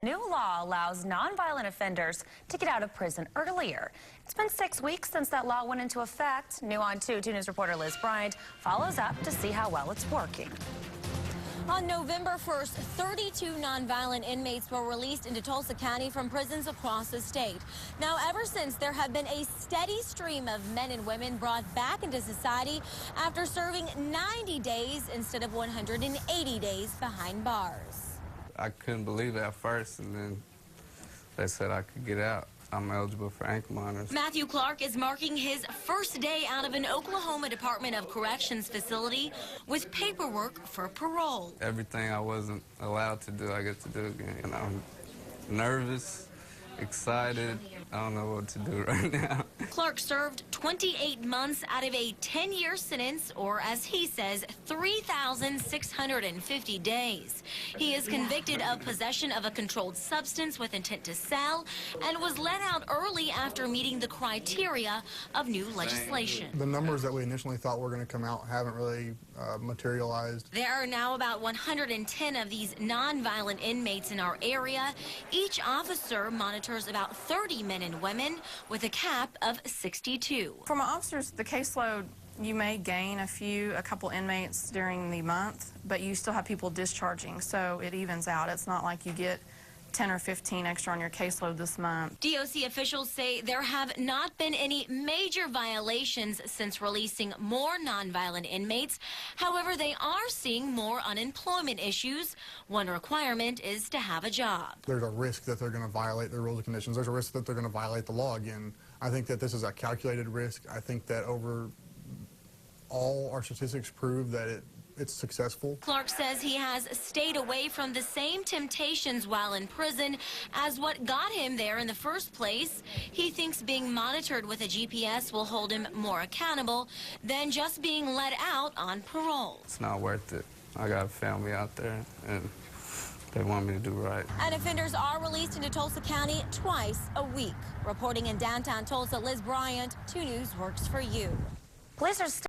New law allows nonviolent offenders to get out of prison earlier. It's been 6 weeks since that law went into effect. New on 2 News reporter Liz Bryant follows up to see how well it's working. On November 1st, 32 nonviolent inmates were released into Tulsa County from prisons across the state. Now, ever since, there have been a steady stream of men and women brought back into society after serving 90 days instead of 180 days behind bars. I couldn't believe it at first, and then they said I could get out. I'm eligible for ankle monitors. Matthew Clark is marking his first day out of an Oklahoma Department of Corrections facility with paperwork for parole. Everything I wasn't allowed to do, I get to do again. And I'm nervous, excited. I don't know what to do right now. Clark served 28 months out of a 10-year sentence, or as he says, 3,650 days. He is convicted of possession of a controlled substance with intent to sell and was let out early after meeting the criteria of new legislation. The numbers that we initially thought were going to come out haven't really materialized. There are now about 110 of these nonviolent inmates in our area. Each officer monitors about 30 men and women with a cap of 62. For my officers, the caseload, you may gain a couple inmates during the month, but you still have people discharging, so it evens out. It's not like you get 10 or 15 extra on your caseload this month. DOC officials say there have not been any major violations since releasing more nonviolent inmates. However, they are seeing more unemployment issues. One requirement is to have a job. There's a risk that they're going to violate the rules and conditions. There's a risk that they're going to violate the law again. I think that this is a calculated risk. I think that overall our statistics prove that it's successful. Clark says he has stayed away from the same temptations while in prison as what got him there in the first place. He thinks being monitored with a GPS will hold him more accountable than just being let out on parole. It's not worth it. I got a family out there, and they want me to do right. And offenders are released into Tulsa County twice a week. Reporting in downtown Tulsa, Liz Bryant, 2 News works for you. Police are still